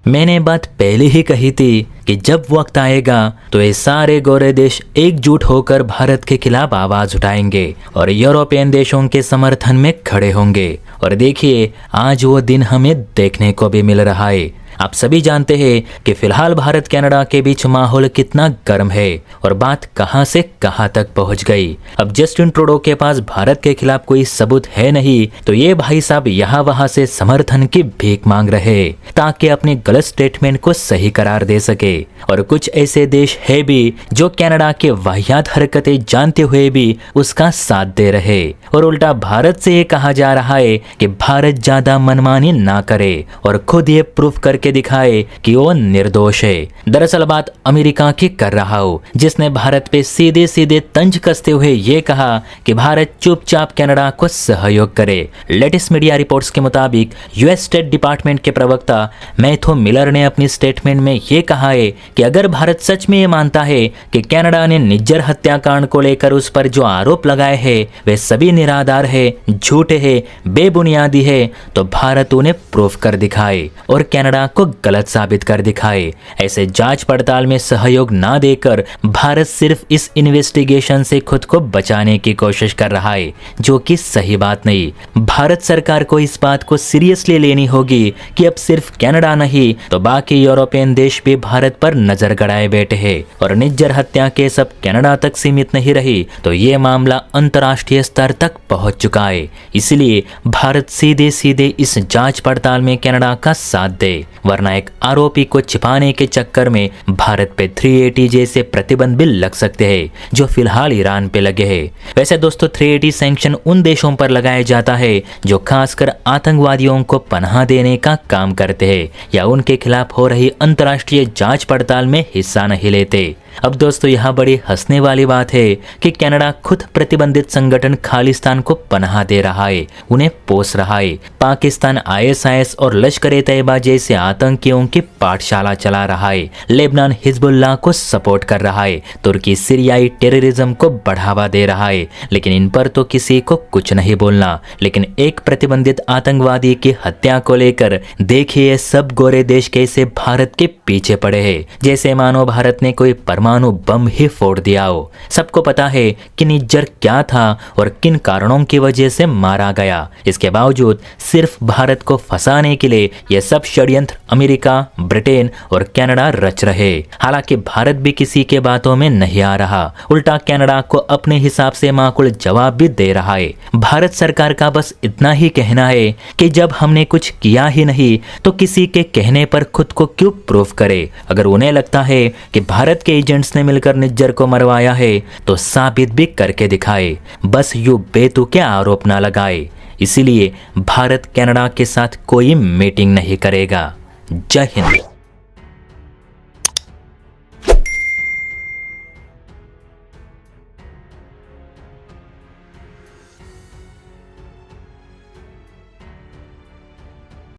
मैंने बात पहले ही कही थी कि जब वक्त आएगा तो ये सारे गोरे देश एकजुट होकर भारत के खिलाफ आवाज उठाएंगे और यूरोपियन देशों के समर्थन में खड़े होंगे। और देखिए, आज वो दिन हमें देखने को भी मिल रहा है। आप सभी जानते हैं कि फिलहाल भारत कनाडा के बीच माहौल कितना गर्म है और बात कहां से कहां तक पहुंच गई। अब जस्टिन ट्रूडो के पास भारत के खिलाफ कोई सबूत है नहीं, तो ये भाई साहब यहाँ वहां से समर्थन की भीख मांग रहे ताकि अपने गलत स्टेटमेंट को सही करार दे सके। और कुछ ऐसे देश है भी जो कनाडा के वाहियात हरकतें जानते हुए भी उसका साथ दे रहे, और उल्टा भारत से ये कहा जा रहा है कि भारत ज्यादा मनमानी ना करे और खुद ये प्रूफ करके दिखाए कि वो निर्दोष है। दरअसल बात अमेरिका की कर रहा हूँ, जिसने भारत पे सीधे सीधे तंज कसते हुए ये कहा कि भारत चुपचाप कनाडा को सहयोग करे। लेटेस्ट मीडिया रिपोर्ट्स के मुताबिक यूएस स्टेट डिपार्टमेंट के प्रवक्ता मैथ्यू मिलर ने अपनी स्टेटमेंट में ये कहा है कि अगर भारत सच में ये मानता है कि कनाडा ने निज्जर हत्याकांड को लेकर उस पर जो आरोप लगाए हैं वे सभी निराधार है, झूठे है, बेबुनियादी है, तो भारत उन्हें प्रूफ कर दिखाए और कनाडा को गलत साबित कर दिखाए। ऐसे जांच पड़ताल में सहयोग ना देकर भारत सिर्फ इस इन्वेस्टिगेशन से खुद को बचाने की कोशिश कर रहा है, जो कि सही बात नहीं। भारत सरकार को इस बात को सीरियसली लेनी होगी कि अब सिर्फ कनाडा नहीं तो बाकी यूरोपियन देश भी भारत पर नजर गड़ाए बैठे हैं और निज्जर हत्या के सब कनाडा तक सीमित नहीं रही तो ये मामला अंतर्राष्ट्रीय स्तर तक पहुंच चुका है। इसलिए भारत सीधे सीधे इस जांच पड़ताल में कनाडा का साथ दे, वरना एक आरोपी को छिपाने के चक्कर में भारत पे 380 जैसे प्रतिबंध भी लग सकते हैं जो फिलहाल ईरान पे लगे हैं। वैसे दोस्तों 380 सैंक्शन उन देशों पर लगाया जाता है जो खासकर आतंकवादियों को पनाह देने का काम करते हैं या उनके खिलाफ हो रही अंतर्राष्ट्रीय जांच पड़ताल में हिस्सा नहीं लेते। अब दोस्तों यहाँ बड़ी हंसने वाली बात है कि कनाडा खुद प्रतिबंधित संगठन खालिस्तान को पनाह दे रहा है, उन्हें पोस रहा है। पाकिस्तान आईएसआईएस और लश्कर-ए-तैयबा जैसे आतंकियों की पाठशाला चला रहा है। लेबनान हिजबुल्लाह को सपोर्ट कर रहा है। तुर्की सीरियाई टेररिज्म को बढ़ावा दे रहा है। लेकिन इन पर तो किसी को कुछ नहीं बोलना। लेकिन एक प्रतिबंधित आतंकवादी की हत्या को लेकर देखिए सब गोरे देश कैसे भारत के पीछे पड़े हैं, जैसे मानो भारत ने कोई परमाणु बम ही फोड़ दिया हो। सबको पता है कि निज्जर क्या था और किन कारणों की वजह से मारा गया। इसके बावजूद सिर्फ भारत को फंसाने के लिए यह सब षड्यंत्र अमेरिका, ब्रिटेन और कनाडा रच रहे। हालांकि भारत भी किसी के बातों में नहीं आ रहा, उल्टा कनाडा को अपने हिसाब से माकूल जवाब भी दे रहा है। भारत सरकार का बस इतना ही कहना है कि जब हमने कुछ किया ही नहीं तो किसी के कहने पर खुद को क्यों प्रूफ करे। अगर उन्हें लगता है कि भारत के एजेंट्स ने मिलकर निज्जर को मरवाया है तो साबित भी करके दिखाए, बस यूं बेतुके आरोप ना लगाए। इसीलिए भारत कनाडा के साथ कोई मीटिंग नहीं करेगा। जय हिंद।